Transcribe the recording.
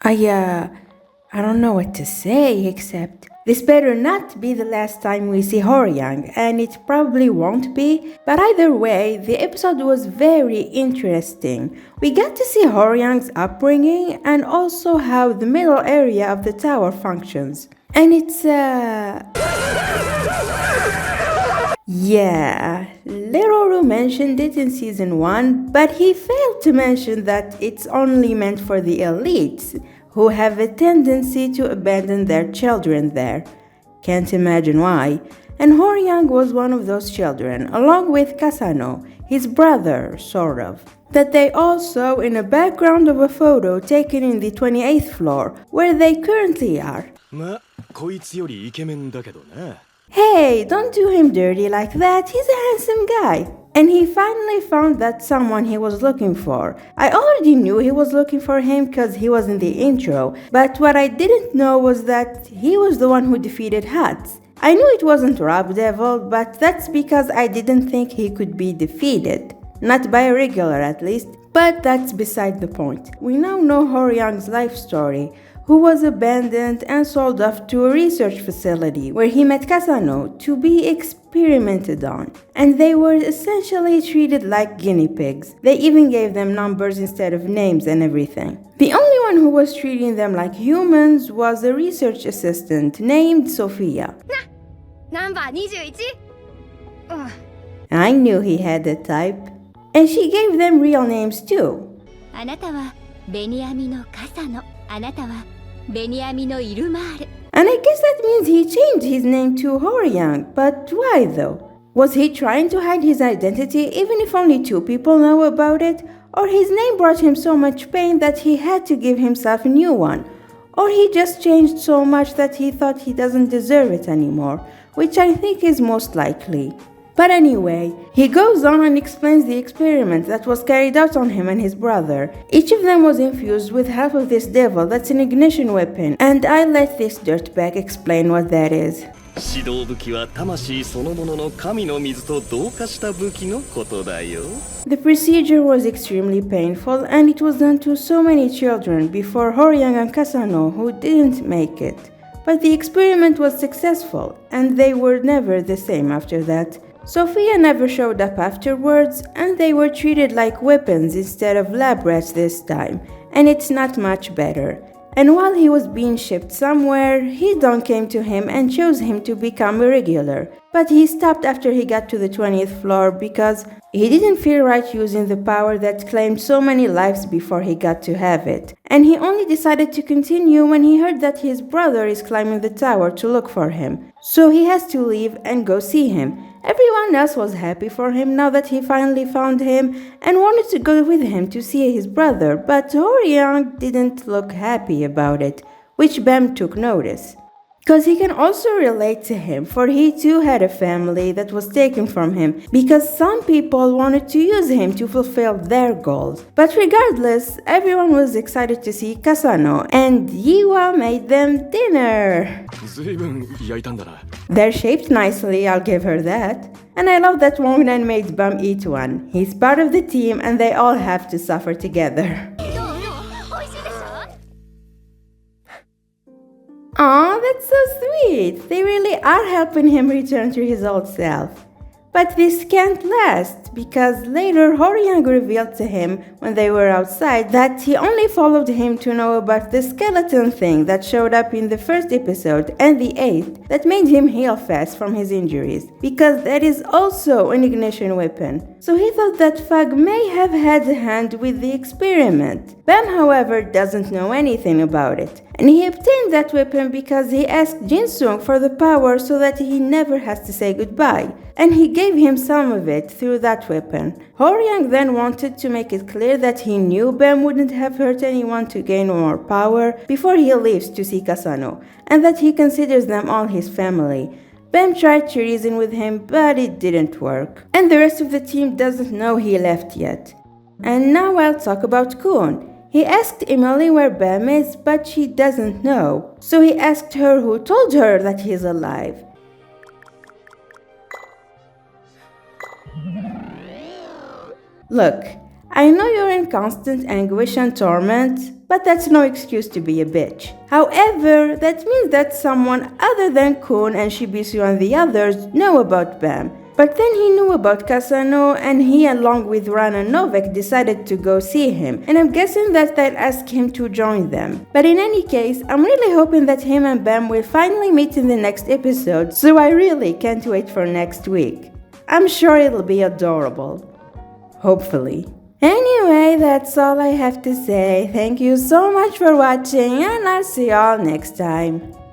I don't know what to say except this better not be the last time we see Horyang, and it probably won't be, but either way, the episode was very interesting. We got to see Horyang's upbringing and also how the middle area of the tower functions. And it's yeah, Leroru mentioned it in season 1, but he failed to mention that it's only meant for the elites, who have a tendency to abandon their children there. Can't imagine why. And Horyang was one of those children, along with Kasano, his brother, sort of, that they all saw in a background of a photo taken in the 28th floor, where they currently are. Hey, don't do him dirty like that, he's a handsome guy. And he finally found that someone he was looking for. I already knew he was looking for him because he was in the intro, but what I didn't know was that he was the one who defeated Hats. I knew it wasn't Rob Devil, but that's because I didn't think he could be defeated. Not by a regular at least, but that's beside the point. We now know Horyang's life story, who was abandoned and sold off to a research facility where he met Kasano to be experimented on, and they were essentially treated like guinea pigs. They even gave them numbers instead of names and everything. The only one who was treating them like humans was a research assistant named Sophia. Number 21? I knew he had a type. And she gave them real names too. あなたはベニヤミの傘のあなたはベニヤミのイルマール And I guess that means he changed his name to Horyang, but why though? Was he trying to hide his identity even if only 2 people know about it? Or his name brought him so much pain that he had to give himself a new one? Or he just changed so much that he thought he doesn't deserve it anymore, which I think is most likely. But anyway, he goes on and explains the experiment that was carried out on him and his brother. Each of them was infused with half of this devil that's an ignition weapon, and I let this dirtbag explain what that is. 指導武器は魂そのものの神の水と同化した武器のことだよ。 The procedure was extremely painful, and it was done to so many children before Horyang and Kasano who didn't make it. But the experiment was successful, and they were never the same after that. Sophia never showed up afterwards, and they were treated like weapons instead of lab rats this time, and it's not much better. And while he was being shipped somewhere, Hidon came to him and chose him to become a regular. But he stopped after he got to the 20th floor because he didn't feel right using the power that claimed so many lives before he got to have it. And he only decided to continue when he heard that his brother is climbing the tower to look for him. So he has to leave and go see him. Everyone else was happy for him now that he finally found him and wanted to go with him to see his brother, but Horyang didn't look happy about it, which Bam took notice. Because he can also relate to him, for he too had a family that was taken from him because some people wanted to use him to fulfill their goals. But regardless, everyone was excited to see Kasano, and Yiwa made them dinner. 随分焼いたんだな。 They're shaped nicely, I'll give her that. And I love that Wongnan made Bum eat one. He's part of the team and they all have to suffer together. Aw, that's so sweet. They really are helping him return to his old self. But this can't last, because later Horyang revealed to him when they were outside that he only followed him to know about the skeleton thing that showed up in the first episode and the 8th that made him heal fast from his injuries, because that is also an ignition weapon. So he thought that Fag may have had a hand with the experiment. Bam, however, doesn't know anything about it, and he obtained that weapon because he asked Jinsung for the power so that he never has to say goodbye, and he gave him some of it through that weapon. Horyang then wanted to make it clear that he knew Bam wouldn't have hurt anyone to gain more power before he leaves to see Kasano, and that he considers them all his family. Bam tried to reason with him, but it didn't work, and the rest of the team doesn't know he left yet. And now I'll talk about Kun. He asked Emily where Bam is, but she doesn't know. So he asked her who told her that he's alive. Look, I know you're in constant anguish and torment, but that's no excuse to be a bitch. However, that means that someone other than Kun and Shibisu and the others know about Bam. But then he knew about Kasano, and he, along with Ran and Novak, decided to go see him, and I'm guessing that they'll ask him to join them. But in any case, I'm really hoping that him and Bam will finally meet in the next episode, so I really can't wait for next week. I'm sure it'll be adorable. Hopefully. Anyway, that's all I have to say. Thank you so much for watching, and I'll see y'all next time.